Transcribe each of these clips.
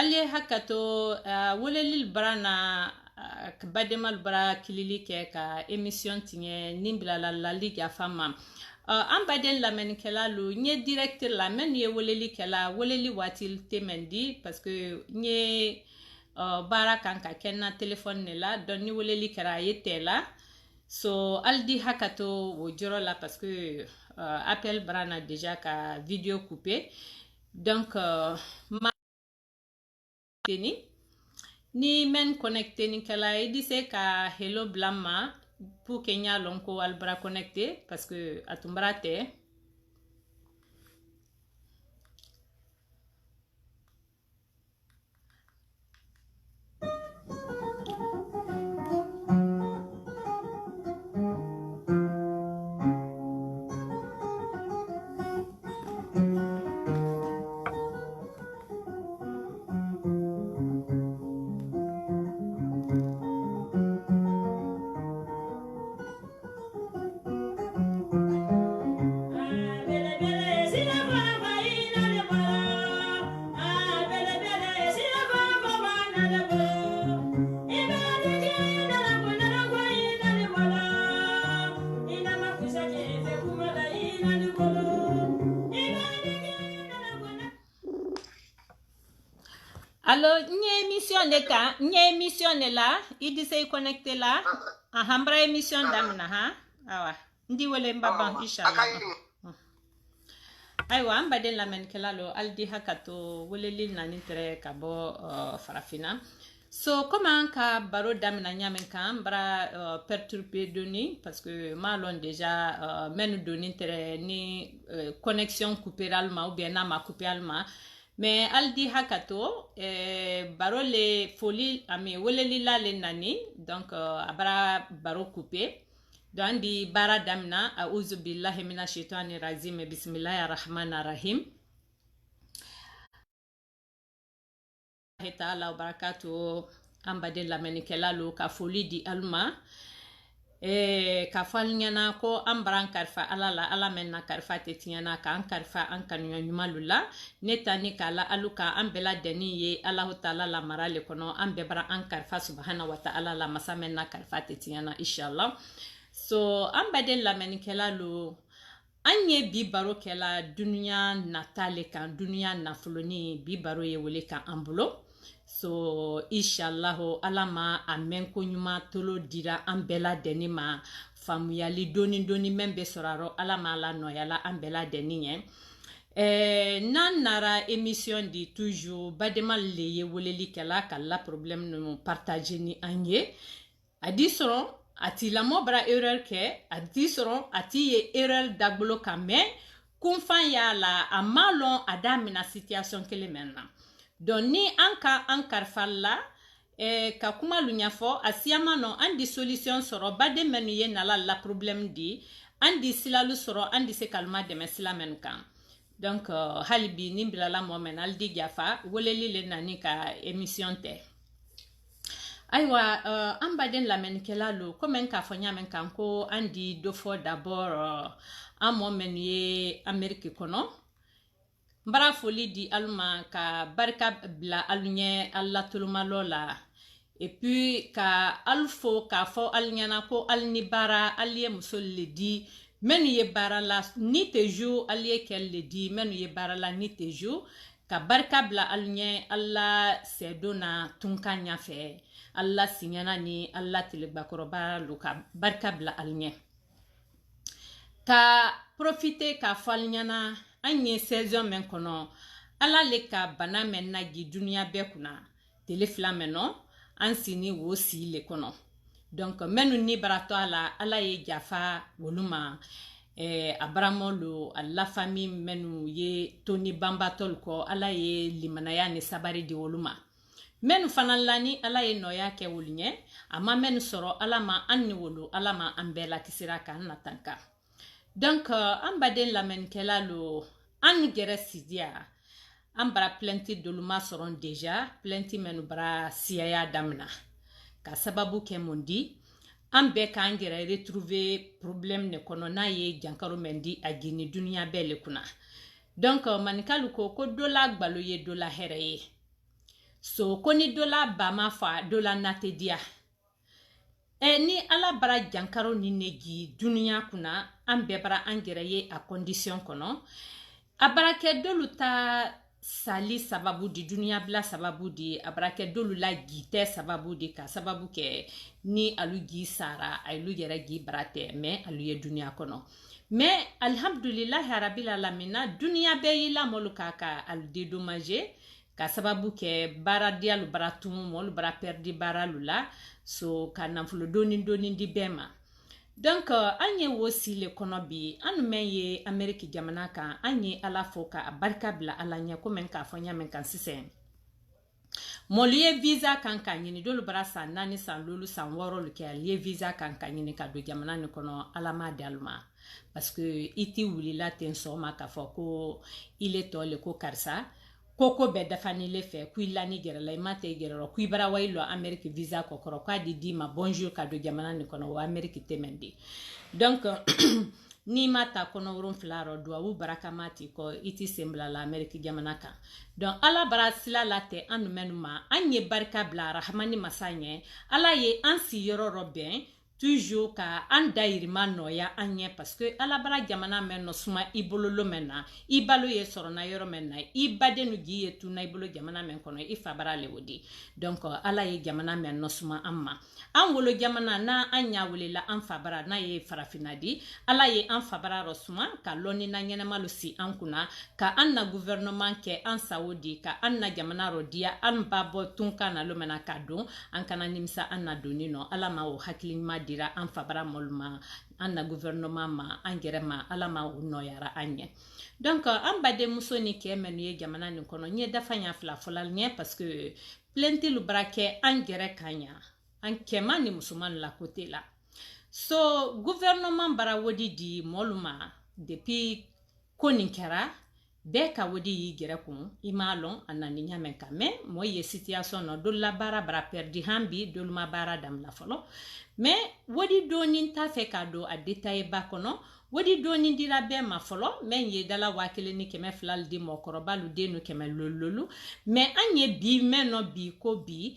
ali hakato wolelil brana bademal bra kilili ke ka émission tinye nimbla la liga fama an baden lamen kela lu nye direct lamen ye woleli kela woleli watil temendi parce que nye bara kan ka kenna téléphone ne la don ni woleli kera yete la so aldi hakato wo joro la parce que appel brana déjà ka vidéo coupé donc ma ni men connecté ni kala idi se ka hello blama pour kenya lonko albra connecté parce que atumbra te alors nye émission ne la idi se connecté la hambra émission damna ha awa ndi wole mbaba inshallah aywa mbaden la men kelalo aldi hakato wole lil nani tere kabo farafina so comment ka baro damna nyamen kan bra perturber doni parce que malon déjà menu doni tere ni connexion coupée alma ou bien na ma coupé alma mais aldi hakato baro le foli ami woleli la le nani donc abara baro coupé donc di bara damna a'udhu billahi minash shaitani rajim bismillahir rahmanir rahim ta'ala wa barakatuh ambade la menikela lo ka foli di alma ka falnyana ko ambran karfa alala ala menna karfa tetiana ka an karfa an kanu nyumalula netani kala aluka ambela deni ye allah taala la marale kono ambe bara an karfa subhanahu wa ta'ala la masamenna karfa tetiana inshallah so ambade la menikela lo anye bi baro kela dunya natale kan dunya nafuloni bi baro ye wele kan ambulo so inshallah alama amen ko nyuma tolo dira ambela deni ma famuyali doni membe soraro alama la noyala ambela deni yen nan nara émission di toujours bademal le ye woleli kala kala problème no partager ni anye adi soron ati la mobra erreur ke adi soron ati ye erreur dagbulo kame kumfan ya la amalon adamina situation kele menna donc ni anka ankarfalla ka kuma lunyafo asiama no andi solution soro bade menu ye nala la problème di andi silalu soro andi se kalma de meslamen kan donc halibi nimbila la momen aldi jafa woleli le nani ka émission te aywa ambaden la men kelalo comme ka fonya men kan ko andi do fo d'abord un moment ye Amerique kono mbara foli di alma ka barka bla alunye alla tulumalola et puis ka alfo ka fo alnyana ko alni bara aliye musolle di menu ye bara la ni te jour aliye kelle di menu ye bara la ni te jour ka barka bla alunye alla sedona tunkanya fe alla sinyana ni alla tilibakoroba luka barka bla alunye ka profiter ka falnyana anye saison men kono ala le ka bana men nagi dunia be kuna telefla meno ansini wo si le kono donc menu ni barato ala ye jafa woluma abramolo alla famille menu ye toni bambatol ko ala ye limanaya ni sabari di woluma menu fanalani ala ye noya ke wolunye ama menu soro ala ma anni wolu ala ma ambela kisira kan natanka donc ambaden la men kelalo an gere sidia ambra plenty doluma soron déjà plenty menu bra siya damna ka sababu ke mondi ambe ka ngere retrouver problème ne kono na ye jankaro mendi agini dunia bele kuna donc manikalu ko dola gbalo ye dola here ye so ko ni dɔ la ba ma fa dɔ la nate diya ni ala bara jankaro ni negi dunuya kuna an bɛɛ bara an yɛrɛ ye a condition kɔnɔ a bara kɛ dolu ta sali sababu di dunuya bila sababu di a bara kɛ dolu la gitɛ sababu di ka sababu kɛ ni alu gi sara alu yɛrɛ gi bara tɛ mais alu ye dunuya kɔnɔ mais alhamdulillahi rabbil alamina dunuya bɛɛ yi lamɔlu ka alu dédommager ka sababu kɛ baara diyalu bara tumu mɔlu bara perdi baaralu la so ka nafolo doni di bɛɛ ma donc an ye wo si le kɔnɔ bi an mɛn ye Ameriki jamana kan an ye ala fo ka barika bila ala ɲɛ ko mɛn k'a fɔ ɲa mɛn kan sisan mɔlu ye visa kan ka ɲini dolu bara san 4 san 7 san 8 lu kɛ ali ye visa kan ka ɲini ka don jamana ni kɔnɔ ala ma di alu ma parce que i ti wulila ten sɔgɔma k'a fɔ ko ile tɔ le ko karisa koko bɛ dafani le fɛ ku ila ni gɛrɛla i ma tɛ gɛrɛrɔ ku bara wayi lɔ Ameriki visa kɔkɔrɔ k'a di ma bonjour ka don jamana ni kɔnɔ o Ameriki tɛmɛndi donc ni ma ta kɔnɔ 7 rɔ duwawu baraka ma ti kɔ i ti sembla la Ameriki jamana kan donc ala bara sila la tɛ an numɛnu ma an ye barika bila rahamani masa ɲɛ ala ye an si yɔrɔ rɔ bɛn toujours ka an dayirima nɔya an ɲɛ parce que ala bara jamana mɛn nɔ suma i bololo mɛn na i balo ye sɔrɔna yɔrɔ mɛn na i baden nu gi ye tuna i bolo jamana mɛn kɔnɔ i fa bara le o di donc ala ye jamana mɛn nɔ suma an ma an wolo jamana na an ɲa welela an fa bara n'a ye farafina di ala ye an fa bara rɔ suma ka lɔni na ɲɛnɛmalu si an kunna ka an na gouvernement kɛ an sawo di ka an na jamana rɔ diya an ba bɔ tun kan na lo mɛna ka don an kana nimisa an na doni nɔ ala ma o hakilima dira an fa bara mɔlu ma an na gouvernement ma an yɛrɛ ma ala ma o nɔyara an ɲɛ donc an badenmuso ni kɛ mɛnu ye jamana nin kɔnɔ n ye dafa ɲa fila fɔla ɲɛ parce que plainte lu bara kɛ an yɛrɛ ka ɲa an kɛma ni musoman la côté la so gouvernement bara wodi di mɔlu ma depuis ko nin kɛra bɛɛ ka wodi y'i gɛrɛ kun i m'a lɔn a nani ɲamɛn kan mais mɔɔ ye situation nɔ dolu la baara bara perdi han bi dolu ma baara damila fɔlɔ mais wodi doni t'a fɛ k'a don a détail ba kɔnɔ wodi doni dira bɛɛ ma fɔlɔ mais ye dala 1,200 di mɔgɔkɔrɔbalu den nu 100 lololu mais an ye bi mɛnɔ bi ko bi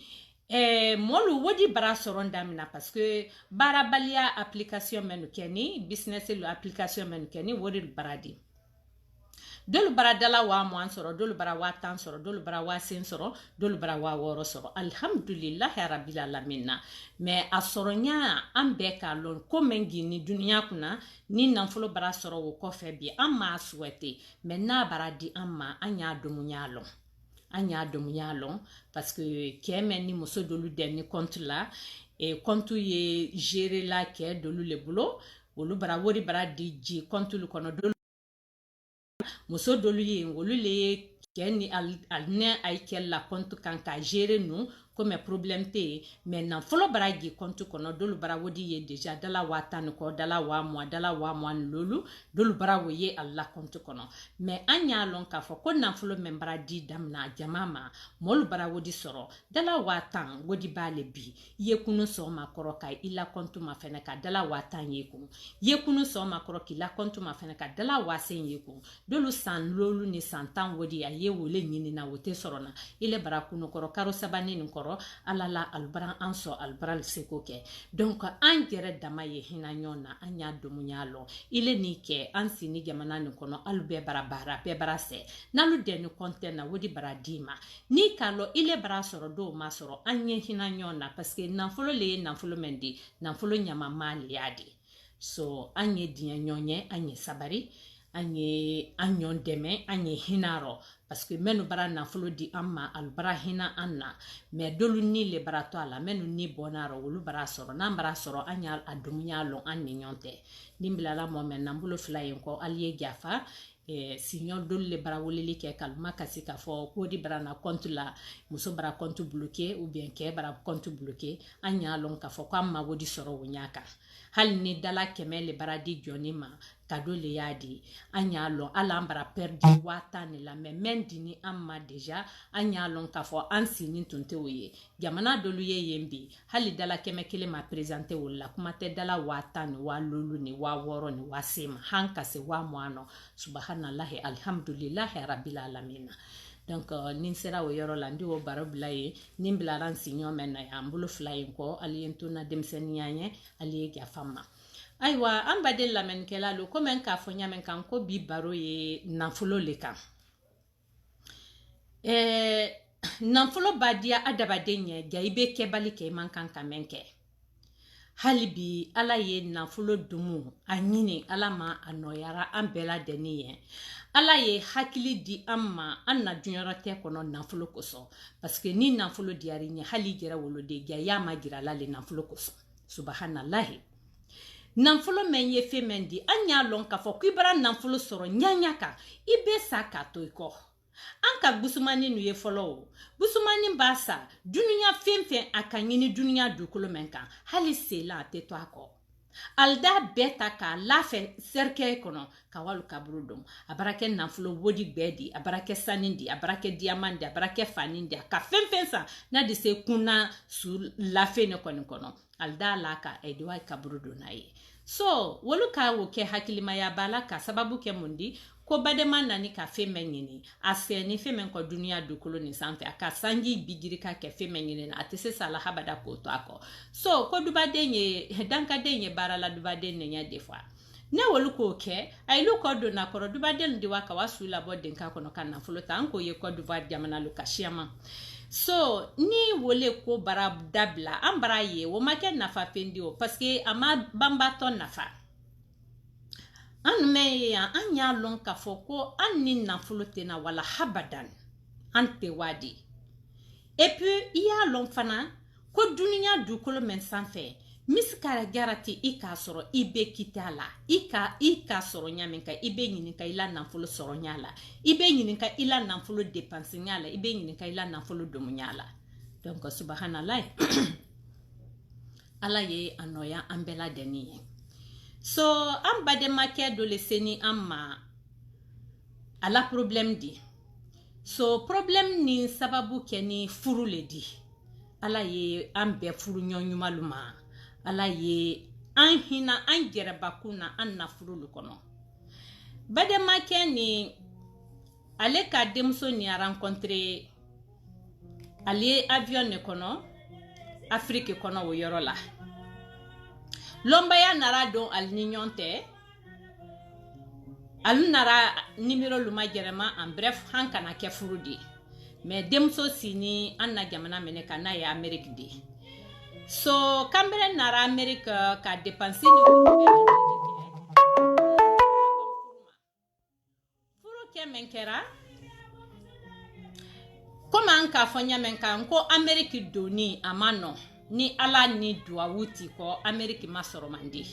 mɔlu wodi bara sɔrɔ damina parce que baarabaliya application mɛnu kɛ ni business lu application mɛnu kɛ ni wodi bara di dolu bara dala 1000 sɔrɔ dolu bara 10 sɔrɔ dolu bara 5 sɔrɔ dolu bara 6 sɔrɔ alhamdulillahi rabbil alamin mais a sɔrɔnya an bɛɛ k'a lɔn ko mɛn gini duniya kunna ni nafolo bara sɔrɔ o kɔfɛ bi an m'a souhaité mais n'a bara di an ma an y'a domuya lɔn an y'a domuya lɔn parce que kɛ mɛn ni muso dolu dɛ ni compte la compte ye gérer la kɛ dolu le bolo olu bara wori bara di ji compte lu kɔnɔ dolu muso dolu ye olu le ye kɛ ni ne ay kɛ la compte kan ka gérer nu comme problème te mais nafolo bara gi compte kɔnɔ dolu bara wodi ye déjà dala 10 kɔ dala 10 dala 10 lolu dolu bara wo ye alla compte kɔnɔ mais an y'a lɔn k'a fɔ ko nafolo men bara di damina jama ma mɔlu bara wodi sɔrɔ dala 10 wodi b'ale bi ye kunu sɔgɔma kɔrɔ ka i la compte ma fɛnɛ ka dala 10 ye kun ye kunu sɔgɔma kɔrɔ k'i la compte ma fɛnɛ ka dala 5 ye kun dolu san lolu ni san 10 wodi a ye wole ɲini na o te sɔrɔ na ile bara kunu kɔrɔ karo sabani nin kɔrɔ ala la albara an sɔ albara se ko kɛ donc an yɛrɛ dama ye hina ɲɔgɔn na an y'a domuya lɔn ile ni kɛ an si ni jamana nin kɔnɔ alu bɛɛ bara baara bɛɛ bara sɛ n'alu dɛ ni kɔntɛ na wodi bara di ma ni k'a lɔ ile bara sɔrɔ dɔw ma sɔrɔ an ye hina ɲɔgɔn na parce que nafolo le ye nafolo min di nafolo ɲamama le y'a di so an ye diɲɛ ɲɔgɔn ye an ye sabari an ye an ɲɔgɔn dɛmɛ an ye hina rɔ parce que mɛnu bara nafolo di an ma alu bara hina an na mais dolu ni le bara to a la mɛnu ni bɔna rɔ olu bara sɔrɔ n'an bara sɔrɔ an y'a domuya lɔn an ni ɲɔgɔn tɛ ni bilala mɔ mɛ n'an bolo fila ye kɔ ali ye jafa signor dolu le bara weleli kɛ kaluma kasi k'a fɔ ko di bara na compte la muso bara compte bloqué ou bien kɛ bara compte bloqué an y'a lɔn k'a fɔ ko an ma wodi sɔrɔ o ɲa kan hali ni dala 100 le bara di jɔni ma kado le y'a di an y'a lɔn ala an bara perdi 10 de la mais mɛn dini an ma déjà an y'a lɔn k'a fɔ an sini tun tɛ o ye jamana dolu ye yen bi hali dala 100 ma présenté o la kuma tɛ dala 10 ni 7 ni 6 ni 8 ma han ka se 10 nɔ subhanallahi alhamdulillahi rabbil alamin donc nin sera o yɔrɔ la ndi o baro bila ye nin bilara n siɲɔ mɛn na yan bolo fila in kɔ ali ye n to na denmisɛnniya ɲɛ ali ye yafa ma ayiwa an baden lamɛnnikɛla lo komi n k'a fɔ ɲamɛn kan ko bi baro ye nafolo le kan nafolo b'a diya adamaden ɲɛ ja i bɛ kɛbali kɛ i man kan ka mɛn kɛ hali bi ala ye nafolo dumu a ɲini ala ma a nɔyara an bɛɛ lajɛlen ye ala ye hakili di an ma an na dunyɔrɔ tɛ kɔnɔ nafolo kosɔn parce que ni nafolo diyar'i ɲɛ hali jɛra woloden ja y'a ma jira la le nafolo kosɔn subahanallahi nafolo mɛn ye fɛn mɛn di an y'a lɔn k'a fɔ k'i bara nafolo sɔrɔ ɲaɲa kan i bɛ sa k'a to i kɔ an ka busumani nu ye fɔlɔ o busumani b'a sa duniya fɛn fɛn a ka ɲini duniya dukolo mɛn kan hali sela a tɛ to a kɔ alda bɛɛ ta k'a lafɛ sɛrikɛ kɔnɔ ka walu kaburu dɔn a bara kɛ nafolo wodi gbɛɛ di a bara kɛ sani di a bara kɛ diyaman di a bara kɛ fani di a ka fɛn fɛn san n'a de se kunna su lafe ne kɔni kɔnɔ alda la ka ediwa kaburu dɔn n'a ye so wolu ka wo kɛ hakilimaya b'a la ka sababu kɛ mun di ko badema nani ka fɛn mɛn ɲini a sɛni fɛn mɛn kɔ duniya dukolo nin sanfɛ a ka sanji bigiri ka kɛ fɛn mɛn ɲini a tɛ se sala habada k'o to a kɔ so ko dubaden ye dankaden ye baara la dubaden ne ɲɛ de fɔ ne wolu k'o kɛ a yilu kɔ donna kɔrɔ dubaden de wa ka wa su labɔ denka kɔnɔ ka nafolo ta an k'o ye kɔ duba jamana lo ka siyama so ni wole ko bara dabila an bara ye o ma kɛ nafa fɛn di o parce que a ma banbatɔ nafa an mɛ ye yan an y'a lɔn k'a fɔ ko an ni nafolo tɛna wala habadan an tɛ wadi et puis i y'a lɔn fana ko duniya dukolo mɛn sanfɛ misikara garati i k'a sɔrɔ i bɛ kita la i k'a sɔrɔ ɲamin kan i bɛ ɲininka i la nafolo sɔrɔ ɲa la i bɛ ɲininka i la nafolo dépense ɲa la i bɛ ɲininka i la nafolo domu ɲa la donc subhanallah ala ye a nɔya an bɛɛ lajɛlen ye so an bademakɛ dɔ le seni an ma ala problème di so problème ni sababu kɛ ni furu le di ala ye an bɛɛ furu ɲɔɲumalu ma ala ye an hina an jɛrɛbakun na an na furu lu kɔnɔ bademakɛ ni ale ka denmuso ni a rencontré ale ye avion ne kɔnɔ Afrique kɔnɔ o yɔrɔ la lɔnbaya nara dɔn ali ni ɲɔgɔn tɛ alu nara nimero luma jɛrɛma en bref han kana kɛ furu de mais denmuso sini an na jamana minɛ ka n'a ye Amérique de so kambere nara Amérique ka dépense ni furu kɛ men kɛra comme an k'a fɔ ɲamɛn kan ko Amérique doni a ma nɔ ni ala ni duwawu ti kɔ Amérique ma sɔrɔ man di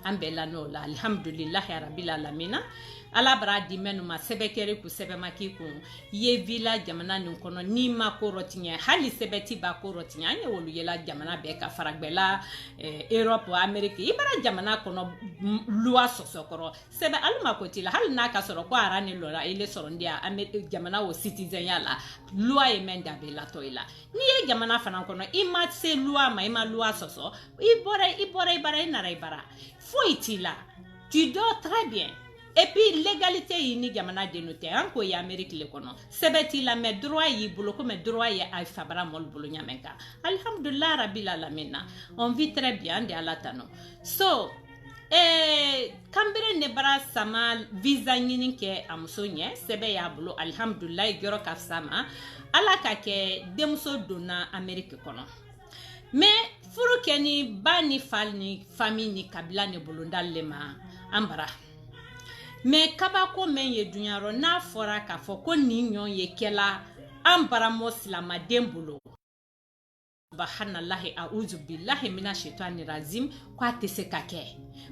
an bɛɛ la n'o la alhamdulilahi rabil alamina ala bara di mɛnu ma sɛbɛkɛri ku sɛbɛma k'i kun ye villa jamana nin kɔnɔ ni ma ko rɔtiɲɛ hali sɛbɛti ba ko rɔtiɲɛ an ye wolu yela jamana bɛɛ ka faragbɛla Europe Amérique i bara jamana kɔnɔ loi sɔsɔkɔrɔ sɛbɛ alima ko t'i la hali n'a ka sɔrɔ ko ara ni lɔra ile sɔrɔ ndi jamana o citizen ya la loi ye mɛn da bɛ latɔ i la n'i ye jamana fana kɔnɔ i ma se loi ma i ma loi sɔsɔ i bɔra i bara i nara i bara foyi t'i la tu dors très bien et puis légalité yi ni jamana denu tɛ an ko ye Amérique le kɔnɔ sɛbɛ t'i la mais droit y'i bolo comme droit ye a fabara mɔlu bolo ɲamɛn kan alhamdulillah rabil alamina on vit très bien de ala tano so kambere ne bara sama visa ɲini kɛ a muso ɲɛ sɛbɛ y'a bolo alhamdulillah yɔrɔ ka fisa ma ala ka kɛ denmuso donna Amérique kɔnɔ mais furu kɛ ni ba ni fa ni famille ni kabila ni bolondal le ma an bara mais kabako men ye dunyarɔ n'a fɔra k'a fɔ ko nin ɲɔn ye kɛla an baramɔ silamaden bolo subhanallahi a'udhu billahi minash shaitani razim ko a tɛ se ka kɛ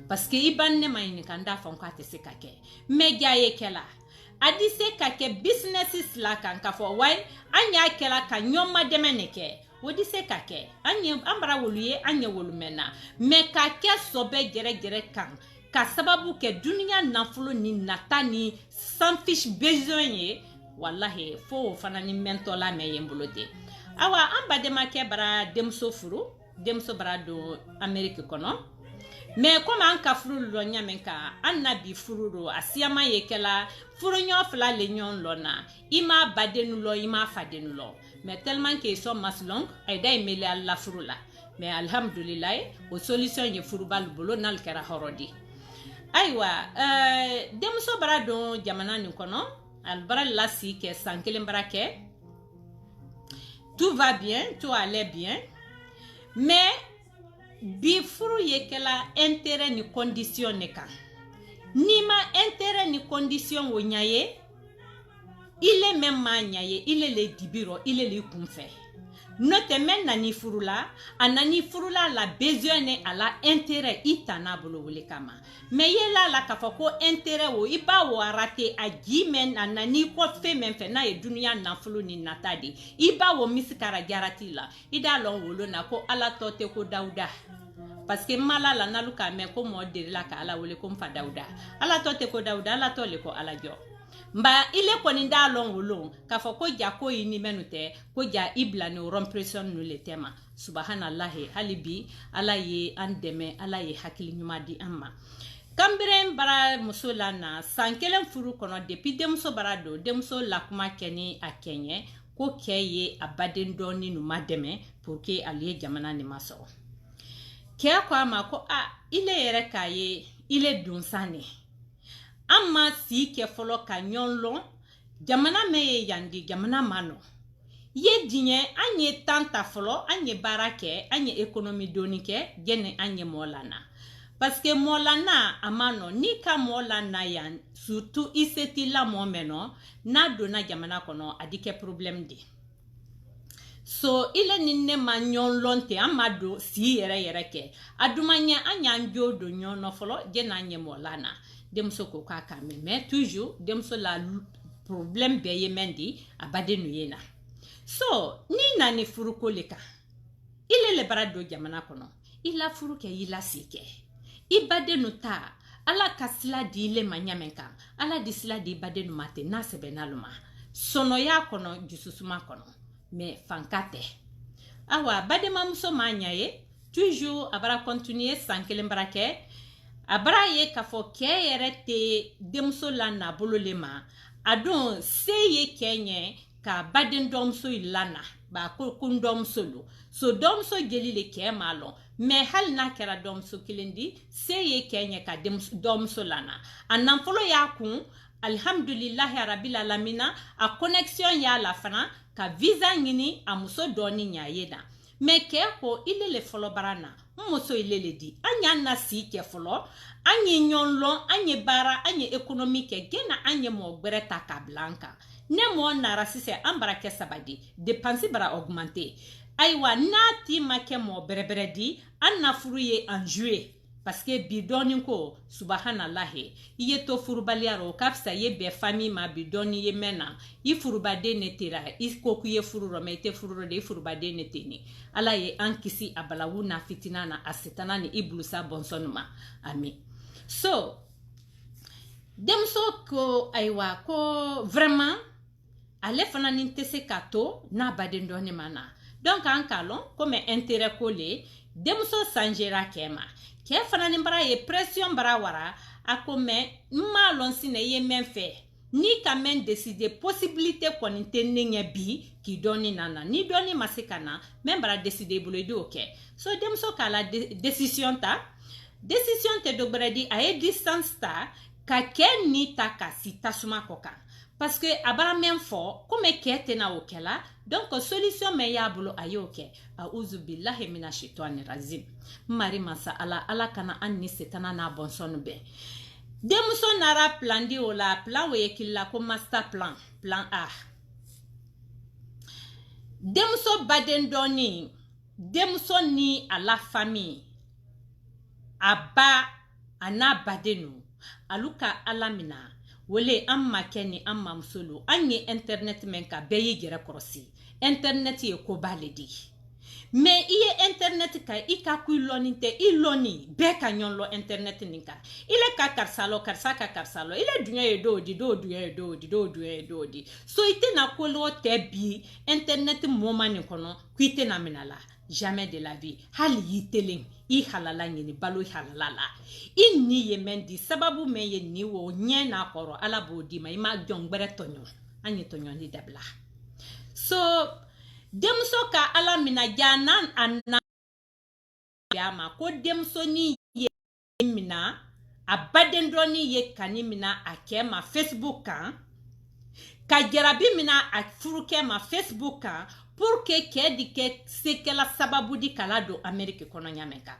parce que i ban ne ma ɲininka n t'a fɔ ko a tɛ se ka kɛ mais ja ye kɛla a di se ka kɛ business sila kan k'a fɔ wayi an y'a kɛla ka ɲɔn ma dɛmɛ ne kɛ o di se ka kɛ an bara wolu ye an ye wolu mɛnna mais ka kɛ sɔbɛ jɛrɛ kan ka sababu kɛ duniya nafolo ni nata ni sans fiche besoin ye wallahi fo fana ni mentola me ye bolo de awa an bademakɛ bara denmuso furu denmuso bara don Amérique kɔnɔ mais comme an ka furu lo nyamenka an na bi furu do asiama yekela furu nyo fla le nyon lo na ima badenu lo ima fadenu lo mais tellement que sont maslong ay day mele alla furu la mais alhamdulillah o solution ye furu bal bolo nal kera horodi aywa demso barado jamana ni kono al baral la si ke sankelen barake tout va bien tout allait bien mais bi furu yekela intérêt ni condition ne kan ni ma intérêt ni condition wo nyaye il est même ma nyaye il est le dibiro il est le kunfe note men nani furula anani furula la besoin ne ala intérêt itana bolo wole kama mais yela la kafako intérêt wo iba wo arate agimen anani ko fe men fe na e dunia na fulu ni natadi iba wo misikara garati la ida lon wolo na ko ala tote ko dauda parce que mala la naluka me ko modere la ka ala wole ko mfa dauda ala tote ko dauda ala tole ko ala jo mba ile koni nda lon wolo ka fo ko ja ko yini menute ko ja ibla ne rompression no le tema subhanallah halibi ala ye andeme ala ye hakili nyuma di amma kambere bara musola na sankelen furu kono depuis demso barado demso lakuma keni akenye ko keye abaden doni no mademe pour que aliye jamana ni maso ke kwa ma ko ile yere kaye ile dunsane amma si ke folo ka nyonlo jamana meye yandi jamana mano ye dinye anye tanta folo anye barake anye ekonomi donike gene anye molana parce que molana amano ni ka molana yan surtout iseti la momeno na dona jamana kono adike problem di so ile ninne ma nyonlonte amado si yere ke adumanya anya njo do nyono folo gene anye molana demso ko ka kame mais toujours demso la problème be yemendi abade nu yena so ni nani furuko leka ile le barado jamana kono ila furuke ila sike ibade nu ta ala kasila di ile manyamenka ala disila di ibade nu mate na sebenaluma sono ya kono jususuma kono mais fankate awa bade mamso manyaye toujours abara continuer sankelen barake abraye kafo keyere te demso lana bololema adon seye kenye ka baden domso ilana ba kun domso lo so domso gelile ke malo me hal na kera domso kilendi seye kenye ka domso lana anan folo ya kun alhamdulillah rabbil alamina a connexion ya la fana ka visa ngini amuso doni nyayeda me ke ko ile le folo barana muso ile le di anya na si ke folo anye nyonlo anye bara anye économique gena anye mo gbereta ka blanca ne mo nara sise ambara ke sabadi dépense bara augmenter aywa nati make mo berebere di anna furuye en juillet parce que bidoni ko subhanallah iye to furubaliaro kapsa ye be famille ma bidoni ye mena i furubade netira i koku ye fururo mete fururo de furubade netini ala ye ankisi abalawu na fitina na asetana ni iblusa bonsonuma ami so demso ko aywa ko vraiment ale fana nintese kato na badendoni mana donc en calon comme intérêt collé demso sanjera kema ke fana ni bara ye pression bara wara akome malon sine ye menfe ni ka men décider possibilité konite nenye bi ki doni nana ni doni masekana men bara décider bolo do ok so demso kala décision te dobredi aye distance ta ka ken ni ta ka sita suma koka parce que abara men fo comme kete na okela donc solution me ya bolo ayoke auzu billahi minash shaitani razim mari masa ala kana anni setana na bonson be demso nara plan di ola plan we killa ko master plan A demso baden doni demso ni ala famille aba ana badenu aluka alamina wole amma keni amma musulu anye internet menka beyi gere korosi internet ye ko baledi mais iye internet ka ika ku loninte iloni be ka nyonlo internet ninka ile ka karsalo karsalo ile dunya ye dodi so ite na kolo te bi internet momani kono kuite na minala jamais de la vie. Hali yitelen I halala nyini balo halala. I ni ye mendi sababu me ye ni wo nye na koro ala bo di ma ima jongbere tonyo. Anye tonyo ni debla. So demso ka ala mina janan anna yama ko demso ni ye mina abadendroni ye kanimina akema Facebook kan ka jarabi mina a furuke ma Facebook kan pour que ke di ke sekela sababu di kala do Amerike kono nyameka.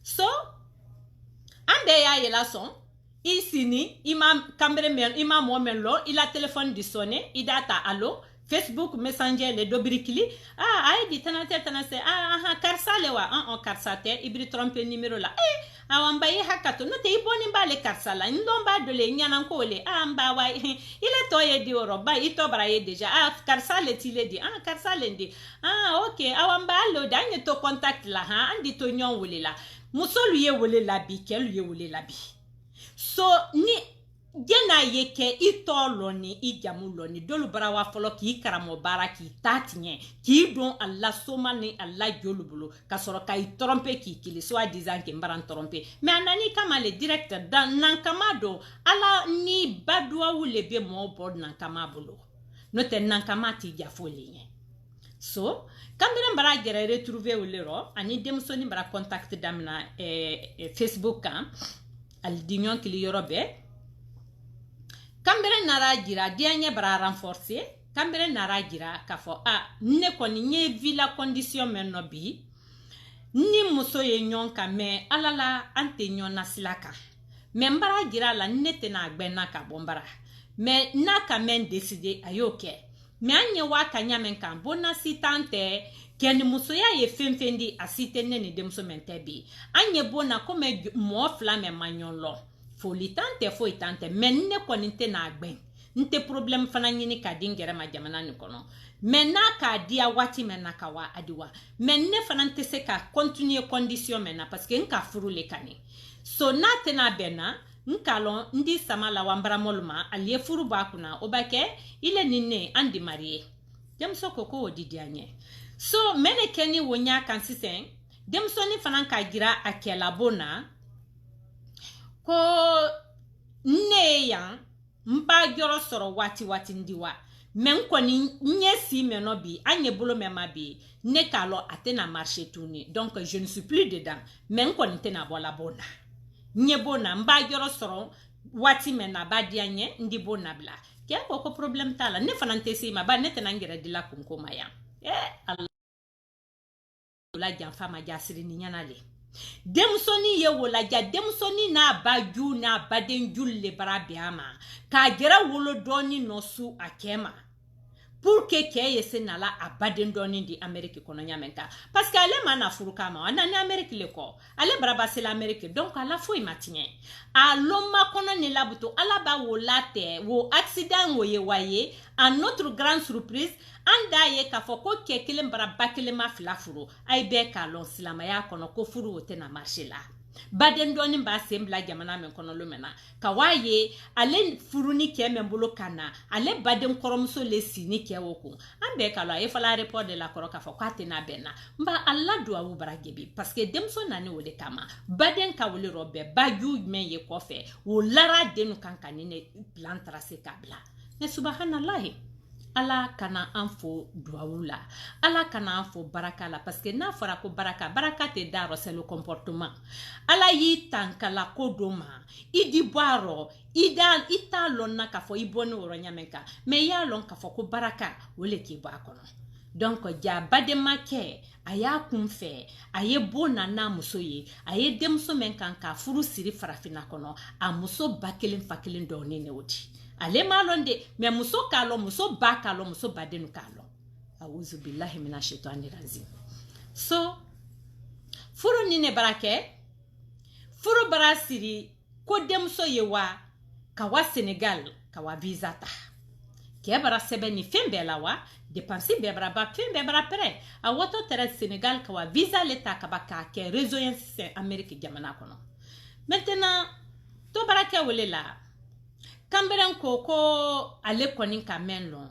So ande ya yela son isini ima kamere men ima momen lo ila téléphone di sonné idata allo Facebook Messenger le dobirikili ay di tanate karsale wa karsate ibri trompe numéro la awamba yi hakato no te iboni mbale karsala ndomba dole nyana nkole amba wa ile to ye di oroba ito bara ye deja karsale tile di karsale ndi okay awamba allo danye to contact la andi to nyon wole la musolu ye wole la bi kelu ye wole la bi so ni jena yeke itolo ni ijamulo ni dolu bara wa folo ki karamo bara ki tatinye ki don alla soma ni alla jolubulo ka soro ka tromper ki kili so disant ke mbaran tromper mais anani kama le directeur dan nankama do ala ni badwa wule be mo bod nankama bulo no te nankama ti jafoli nye so kambere mbara gere retrouver wulero ani demsoni mbara contact damna Facebook kan al dignon kili yorobe kambere nara gira dianye bara renforcer kambere nara gira kafo ne koni nye villa condition men no bi ni muso ye nyon ka me alala ante nyon nasilaka me mbara gira la nete na agbena ka bombara me na ka men décider ayoke me anye wa ka nyamen kan bona sitante keni muso ya ye femfendi asite nene demso mentebi anye bona comme mo flamme manyon lo foli tante foi tante men ne koninte na agben nte problem fana nyini ka dingere ma jamana ni kono men na ka dia wati men na kawa adiwa men ne fana nte se ka continuer condition men na parce que nka furu le kani so na tena bena nkalo ndi samala wambara molma aliye furu bakuna obake ile ninne andi marié demso koko odidianye so mene keni wonya kansisen demso ni fana ka gira akela bona ko ne ya mba joro soro wati ndiwa men ko ni nyesi meno bi anye bolo mema bi ne kalo atena marché tourner donc je ne suis plus dedans men ko ntena bola bona nye bona mba joro soro wati mena badi anye ndi bona bla ke ko problem tala ne fanante si ma ba ne tena ngira dila kunkoma ya Allah la janfa ma jasiri ni nyanale demsoni ye wola ja demsoni na baju na baden julle barabiama ka gera wolo doni no su akema pour que ye senala abaden doni di Amerique kono nyamenka parce que ale mana furuka ma anani Amerique le ko ale baraba c'est l'Amérique donc ala fo imatinye aloma kono ni labuto ala ba wolate wo accident wo ye waye en notre grande surprise anda ye ka fo ko kekele baraba kele ma flafuro ay be ka lon silama ya kono ko furu wote na marché la baden doni ba sembla jamana men kono lumena kawaye ale furuni ke men bolo kana ale baden koromso le sini ke woku ambe kala e fala report de la koroka fo kwate na bena mba alla doa wu baragebi parce que demso nani wole kama baden ka wole robe baju men ye kofe wo lara denu kankani ne plan tracé kabla ne subhanallah ala kana anfo douaoula ala kana anfo baraka la parce que na fora ko baraka te daro c'est le comportement ala yi tankala ko doma idi boaro ida ita lonna ka fo iboni woro nyamenka me ya lon ka fo ko baraka wole ki ba kono donc ja badema ke aya kunfe aye bona na muso ye aye demso men kan ka furu siri farafina kono a muso bakelen fakelen do ne wodi ale malonde me muso kalo muso bakalo muso badenu kalo auzu billahi minash shaitani razim so furu ni ne barake furu barasiri ko demso yewa kawa Senegal kawa visa ta ke bara sebeni fembe lawa depensi be bara ba fembe bara pre a woto tere Senegal kawa visa leta kabaka ke résidence Amérique jamana kono maintenant to barake wole la Kamberan koko ale koni ka menlon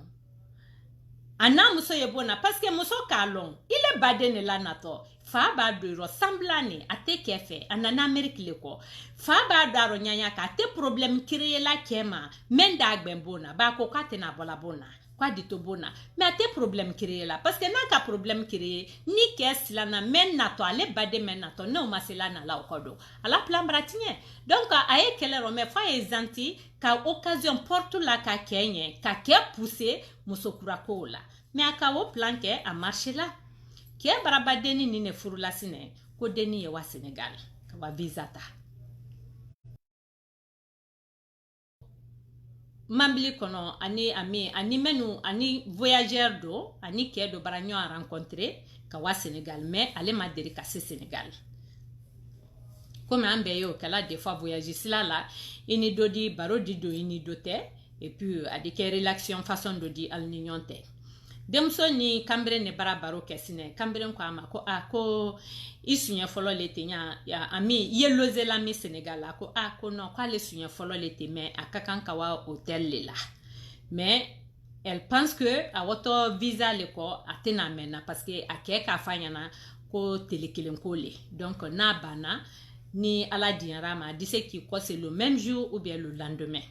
ana muso ye bona parce que muso kalon il est badene la nato fa ba do semblane ate kefe anana Amerique le ko fa ba daro nyanya ka te problème créer la kema menda agben bona ba ko katena bola bona kwa dito bona mais ate problème créer la parce que naka problème créer ni kes la na men nato ale bade men nato no masela na la okodo ala plan bratinye donc aye kelero me fa ezanti ka occasion porte la ka kenye ka ke pousser muso kurako la mais aka wo plan ke a marché la ke baraba deni ni ne furu la sine ko deni ye wa Sénégal ka wa visa ta mambili kono ani menu ani voyageur do ani ke do baranyo a rencontrer ka wa Sénégal mais ale ma deri ka se Sénégal comme ambe yo kala des fois voyager sila la ini do di baro di do ini do te et puis a de ke relaxation façon do di al nignonte demso ni kambre ne bara baro kesine kambre ko ama ko isunya folo lete nya ya ami yeloze la mi Sénégal la ko no ko ale sunya folo lete mais akakan kawa hôtel lela mais elle pense que a woto visa le ko atena mena parce que akeka fanyana ko telekelen ko le donc na bana ni ala diarama dise ki ko c'est le même jour ou bien le lendemain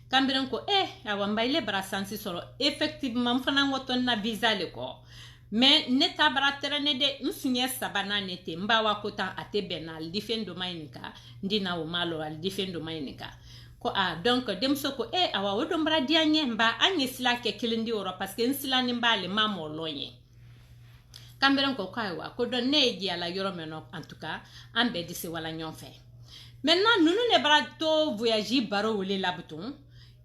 kambiren ko awamba ile brasansi solo effectivement fana woton na visa le ko mais ne tabara terene de nsunye sabana nete mbawa kota ate benal defendo mainika ndina o malo al defendo mainika ko donc demso ko awa wodo mbra dianye mba anye sila ke kilindi oro parce que nsila ni mbale mamo loye kambiren ko kaiwa ko don neji ala yoro meno en tout cas ambe dise wala nyonfe maintenant nous ne bra to voyager baro wole labutun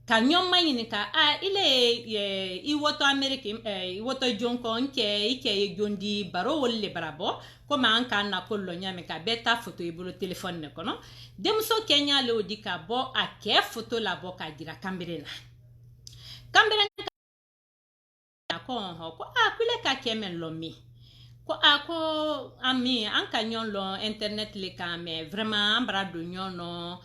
ka nyom mayini ka ile i woto Amerique i woto jonko nke ike jondi baro wolle barabo koma anka na kollo nyame ka beta photo e bolo téléphone ne kono demso Kenya le odika bo ake photo la bo ka dira kambirena ko kule ka kemen lomi ko ami anka nyon lo internet le ka mais vraiment ambra do nyono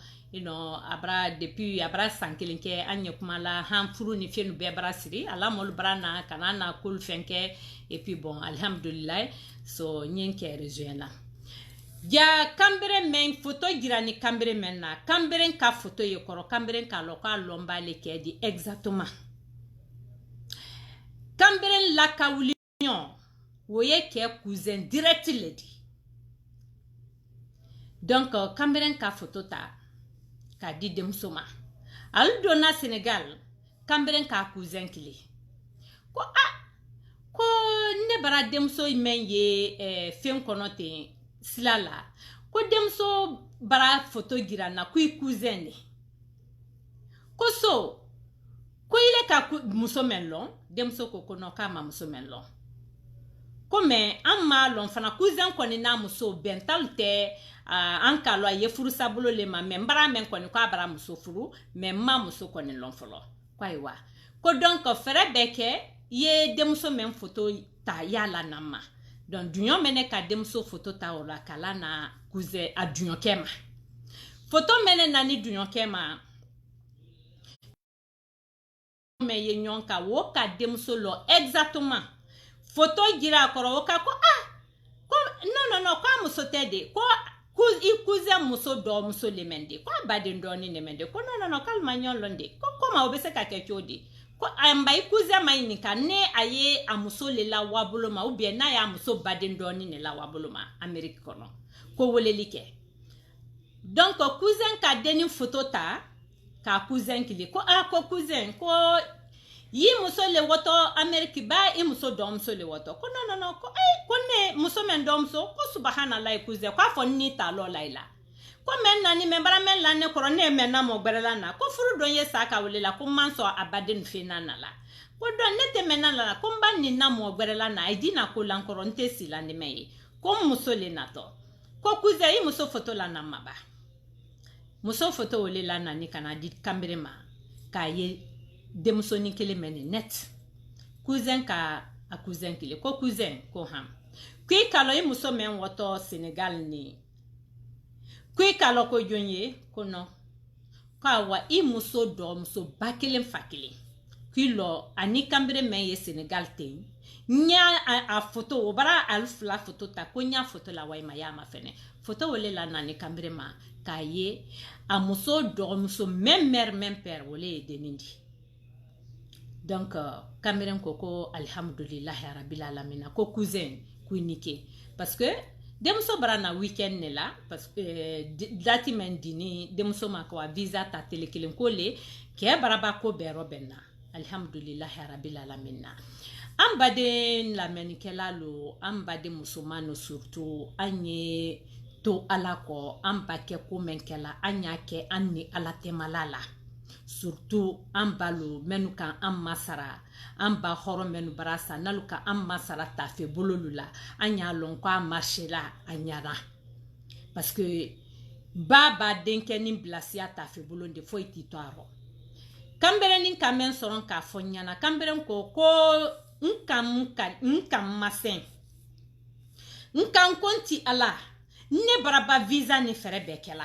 abra depuis abra sankelinke anye kumala han furu ni fienu be bra siri ala mol brana kanana kul fenke et puis bon alhamdulillah so nyenke rejoindre ja kambere men photo girani kambere men na kambere ka photo ye koro kambere ka loka lomba le kedi exactement kambere la kawulion woye ke cousin direct lady donc kambere ka photo ta ka di demsoma al dona Sénégal kamberen ka cousin kili ko ne bara demso men ye fen konote silala ko demso bara photo girana ku cousin ne ko so ko ile ka muso men lon demso ko kono ka ma muso men lon ko me amma lon fana cousin koni na muso bentalte anka lo ye furu sabulo le ma membara men koni ko abara muso furu me ma muso koni lon folo kwaiwa ko donc fere beke ye demso men photo ta yala nama donc dunyo mene ka demso photo ta ola kala na cousin a dunyo kema photo mene nani dunyo kema me ye nyonka wo ka demso lo exactement photo gira koro woka ko no ko muso tede ko ikuze muso do muso lemende ko bade ndoni nemende ko no kalma nyolonde ko ma obese ka kechodi ko amba ikuze maini ka ne aye amuso lela wabuloma ubie na ya muso bade ndoni ne la wabuloma Amerique kono ko wolelike donc cousin ka deni photo ta ka cousin kili ko ko cousin ko yi muso le woto Amerique ba muso dom so le woto ko no ko ko ne muso men dom so ko subhanallah cousin ko afon ni ta lo laila ko men nani men bara men la ne ko ne men na mo gberela na ko furu don ye saka wole la ko man so abaden finana la ko don ne te men na la ko ban ni na mo gberela na idina ko lan ko ronte sila ne me ko muso le na to ko cousin yi muso photo la na maba muso photo wole la na ni kana di kambere ma ka ye demso ni kele meni net cousin ka a cousin kile ko cousin ko ham kui kalo yi muso men woto Sénégal ni kui kalo ko jonye ko no ka wa i muso do muso bakele fakile kilo ani kambere men ye Senegal ten nya a photo o bara alfla photo ta ko nya photo la way ma ya ma fene photo wole la nani kambere ma ka ye a muso do muso même mère même père wole de nindi donc kambere ko alhamdulillah rabbil alamin ko cousin ku nike parce que demso brana weekend ne la parce que dati men dini demso ma ko visa ta telekelen ko le ke baraba ko be robenna alhamdulillah rabbil alamin ambade la menikela lo ambade musulmano surtout anye to alako ambake ko menkela anya ke anni alatemalala surtout ambalo menuka ammasara amba horo menu barasa naluka ammasara ta fe bololula anya lon ko marchera anyara parce que baba denke ni blasia ta fe bolonde foi titoaro kambere nin kamen soron ka fonyana kambere ko nkam masen nkam konti ala ne baraba visa ne fere bekela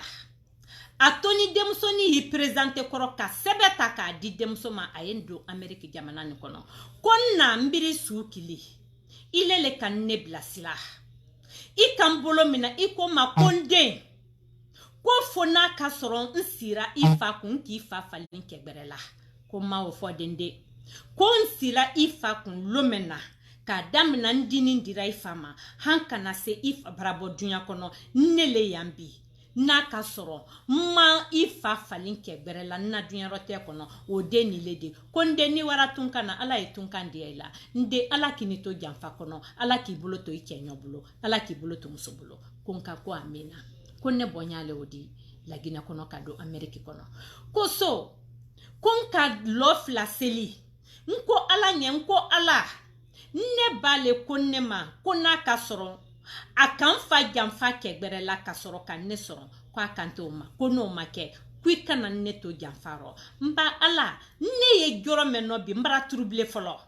atoni demsoni yi présenter koro ka sebeta ka di demso ma ayendo Amerique jamana ni kono konna mbiri sukili ilele kan ne blasila ikambolo mina iko makonde ko fona ka soron nsira ifa kun ki fa falin kegberela ko ma o fodende ko nsira ifa kun lomena ka damna ndini ndira ifama hankana se ifa brabo dunya kono nele yambi naka soro ma ifa falin kegberela na dunya rote kono o deni lede konde ni wara tunkana ala etunkan diela nde ala kinito jamfa kono ala ki bulo to ikenyo bulo ala ki bulo to muso bulo konka ko amina konne bonyale odi lagina kono kado Amerique kono koso konka lof la seli nko ala nye nko ala ne bale konne ma kona ka soro akan fa jamfa kegbere la ka soro kan ne soro kwa kanto ma kono ma ke kwika na ne to jamfaro mba ala ne ye joro meno bi mbara trouble folo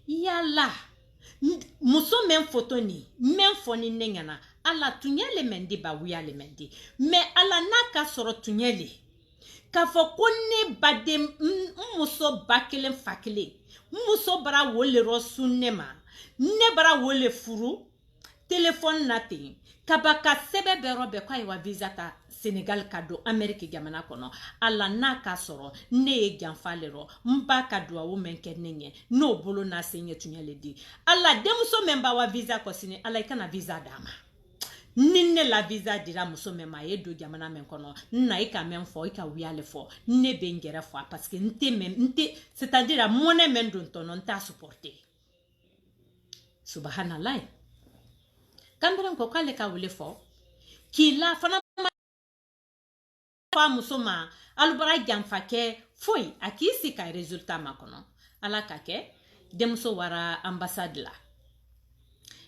yala muso men fotoni men foni nengana ala tunyele mendi ba wiyale mendi me ala naka soro tunyele ka fo konne badem muso bakelen fakele muso bara wole rosunema ne bara wole furu téléphone nati kabaka sebe berobe kwa iwa visa ta Senegal kado Amerique jamana kono ala naka soro ne e janfalero mba kadwa wo menke nenye no bolo na senye tunyele di ala demuso memba wa visa ko sini ala ikana visa dama ninne la visa dira muso mema ye do jamana men kono na ika men fo ika wiale fo ne bengere fo parce que nte c'est-à-dire monnaie men don ton on t'a supporté subhanallah kambere ko kale ka wule fo kila fana fa muso ma alubara jamfa ke foi akisi ka resultat makono ala kake demso wara ambassade la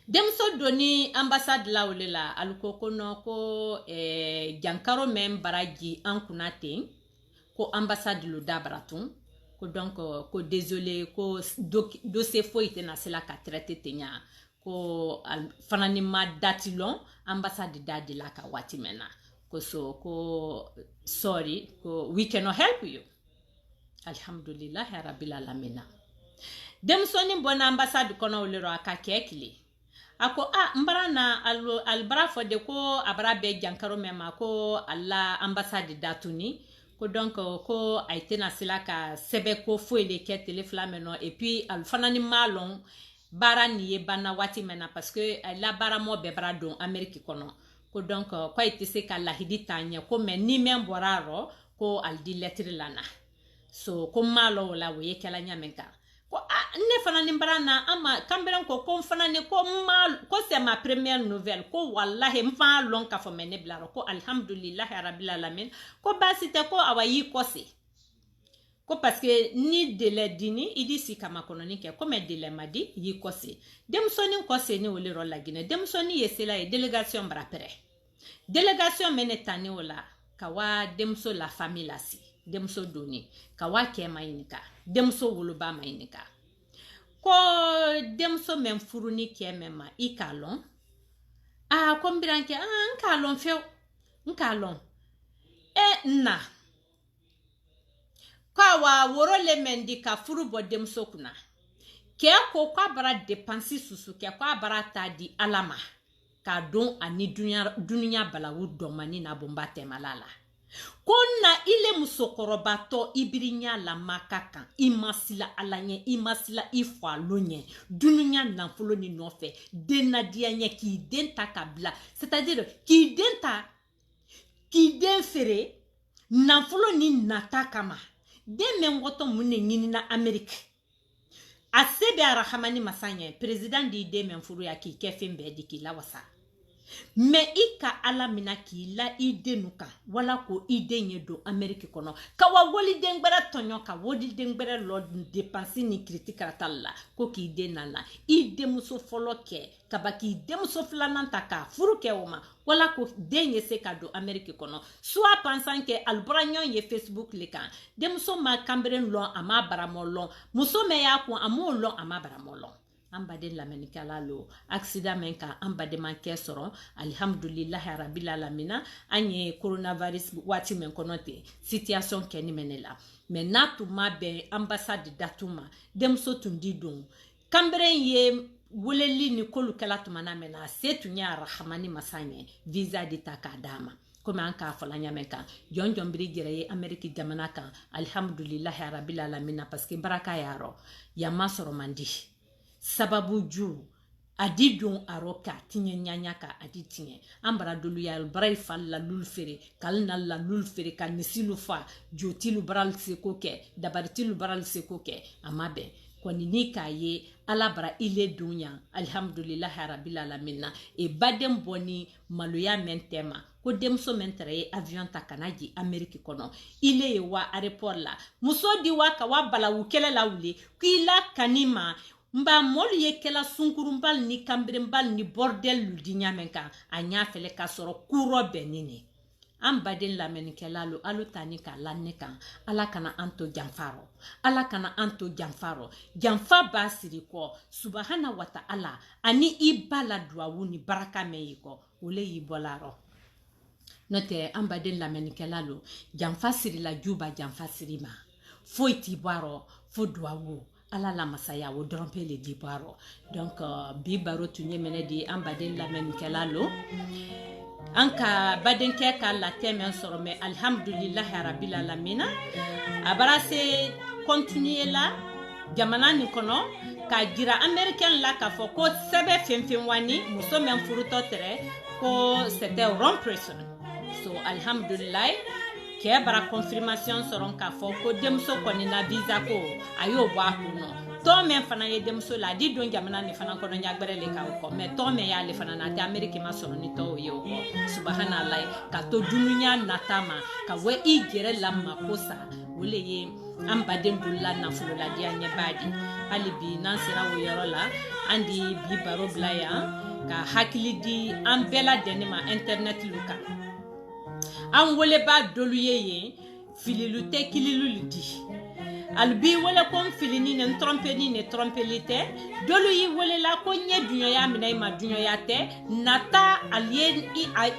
demso doni ambassade la wule la aluko kono ko jankaro men baraji an kunate ko ambassade lo dabratun ko donc ko désolé ko dossier foi tena sela ka traité tenya ko fanani ma datilon ambassade dadi la ka wati mena ko so ko sorry ko we cannot help you alhamdulillah rabbil alamin demsoni bona ambassade kono lero aka kekli ako mbarana albara fode ko abara be jankaro mema ko alla ambassade datuni ko donc ko aitena sila ka sebe ko foile ke téléflamme no et puis al fanani malon bara ni bana wati mena parce que la bara mo be bara don Amerique kono ko donc ko ite se ka la hiditanya ko men ni men boraro ko al di lettre lana so ko malo la we kala nyamenka ko ne fana ni bara na ama kambere ko fana ne ko mal ko c'est ma première nouvelle ko wallahi mfa lon ka fo mene blaro ko alhamdulillah rabbil alamin ko basite ko awayi ko se ko parce que ni délai dini idi si kama kono ni ke comme délai madi yi kose demsoni kose ni wole ro la Guinée demsoni yesela e délégation brapere délégation menetani wala kawa demso la famille la si demso doni kawa ke mainika demso wuluba mainika ko demso men furuni ke mema ikalon ko mbiranke nkalon few nkalon na kawa woro le mendi ka furu bo demso kuna ke ko kwa bara depensi susu ke kwa bara ta di alama ka don ani dunya balawu domani na bomba temalala konna ile musokorobato ibirinya la makaka imasila alanye imasila ifalonye dunya nanfolo ni nofe denadianye ki denta kabla c'est-à-dire ki den fere nanfolo ni natakama den mengoto munne ngini na Amerique asebe arahamani masanye president di de menfuru ya ki kefembe di ki lawasa me ika ala mina ki la ide nuka wala ko ide nye do Amerique kono ka wa woli dengbara tonyo ka wodi dengbara lo dépenser ni critique ratalla ko ki ide nala ide muso folo ke ka ba ki ide muso flanan taka furu ke oma wala ko denye se ka do Amerique kono soit pensant que albranyon ye Facebook le kan de muso ma kamberen lo ama baramolon muso me ya ko amolon ama baramolon ambade lamenikala lo accident menka ambade manke soro alhamdulillah rabbil alamina anye coronavirus wati men konote situation keni menela mais natuma be ambassade datuma demso tundi dun kamberen ye woleli ni kolu kala tumana mena setunya rahmani masanye visa di takadama comme anka falanya menka jonjon biri jere Amerique jamana kan alhamdulillah rabbil alamina parce que baraka yaro ya masoro mandi sababu ju adi don aroka tinye nyanya ka adi tinye ambara dolu ya brai falla lul fere kalna la lul fere kan nisilu fa jotilu baral sekoke dabartilu baral sekoke amabe koni ni kaye alabara ile dunya alhamdulillah rabbil alamin e badem boni maloya mentema ko demso mentere avion takanaji Amerique kono ile ye wa airport la muso di wa ka wa bala wukele la wule kila kanima mba mol ye kela sunkurumbal ni kambrembal ni bordel ludinya menka anya fele ka soro kuro benini ambaden la menikela lo alutani ka lanne kan ala kana anto jamfaro jamfa basiri ko subhana wa ta'ala ani ibala duawu ni baraka meyiko ole yibolaro note ambaden la menikela lo jamfa siri la juba jamfa sirima foiti baro fo duawu ala la masaya wo drompe le dibaro donc bi baro tunye mene di ambaden la menikela lo anka baden ke ka la temen soro me alhamdulillah rabbil alamin abarase continuer la jamana ni kono ka gira américain la ka fo ko sebe femfem wani muso men furuto tere ko c'était wrong person so alhamdulillah ke bara confirmation soron ka fo ko demso koni na visa ko ayo ba kuno to men fana ye demso la di don jamana ni fana kono nyagbere le ka ko me to me ya le fana na ta Amerique ma soron ni to yo ko subhanallah ka to dunya natama ka we igere la makosa wole ye ambaden bulla na fulo la dia nya badi ali bi nan sira wo yoro la andi bi baro blaya ka hakili di ambela denima internet luka an wole ba dolu ye fililu te kililu di albi wala kon filini ne trompelite dolu yi wole la ko nye dunya ya mina ma dunya ya te nata alien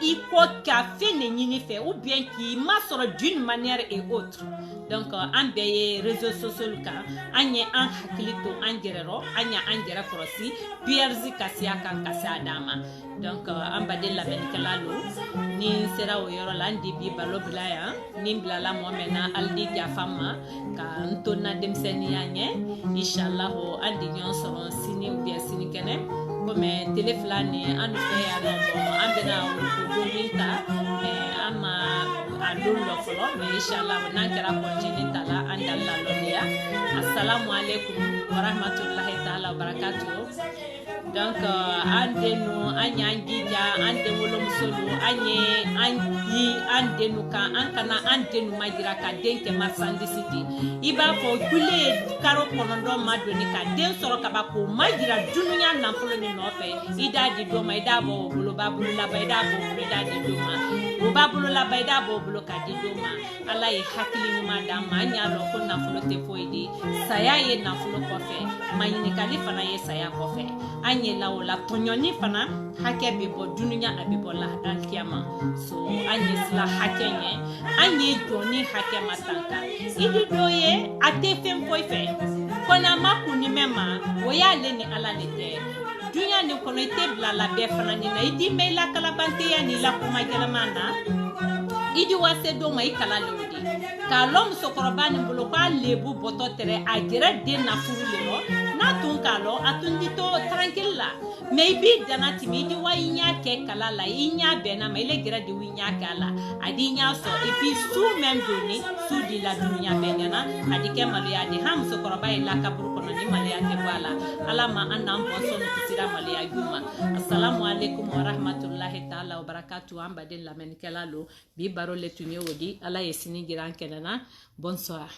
i ko ka fe ne nyini fe ou bien qui ma soro d'une manière et autre donc an beye réseaux sociaux ka anye an hakilito an gerero anya an gera forosi pierzi kasia kan kasa dama donc an badel la benkalalo ni sera o yoro landi bi balo blaya ni blala mo mena aldi jafama ka ntona demseni anye inshallah o andi nyon soron sini ou bien sini kene comme téléphone an fe ya no an bena ko dominta ama adullo folo mais inshallah na kera continue tala andalla lolia assalamu alaikum wa rahmatullahi ta'ala wa barakatuh donc andenu anyangija ande wolom solo anye anyi andenu ka ankana andenu majira ka denke masandisiti iba fo kule karo konondo madoni ka den soro ka ba ko majira dunya na folo ni nofe ida di doma ida bo bulo babulu la ba ida bo bulo ida di doma o babulu la ba ida bo bulo ka di doma ala ye hakili ni madama nya lo ko na folo te foidi saya ye na folo ko kɔfɛ maɲinikali fana ye saya kɔfɛ an ye la o la tɔɲɔni fana hakɛ bɛ bɔ dunuya a bɛ bɔ alkiyama so an ye sila hakɛ ɲɛ an ye jɔni hakɛ ma tanka i di dɔ ye a tɛ fɛn foyi fɛ kɔnama kun ni mɛ ma o y'ale ni ala le tɛ dunuya ni kɔnɔ i tɛ bila la bɛɛ fana ni na i di mɛ i la kalabanteya ni la kuma gɛlɛman na i di wase dɔ ma i kala le o de k'a lɔn musokɔrɔba nin bolo k'a lebu bɔtɔ tɛrɛ a gɛrɛ den na furu le lɔ n'a tun k'a lɔ a tun ti to tranquille la mɛ i b'i dana timi i di wa i ɲa kɛ kala la i ɲa bɛnna ma i le gɛrɛ de i ɲa kɛ a la a di ɲa sɔn et puis su mɛn doni su di la dunuya bɛɛ ɲɛna a di kɛ maloya di han musokɔrɔba ye la kaburu kɔnɔ ni maloya tɛ bɔ a la ala ma an n'an bɔnsɔn ni kisira maloya ju ma assalamu alaikum wa rahmatullahi ta'ala wa barakatu an baden lamɛnnikɛla lo bi baro le tun ye o di ala ye sini jira an kɛnɛ na bonsoir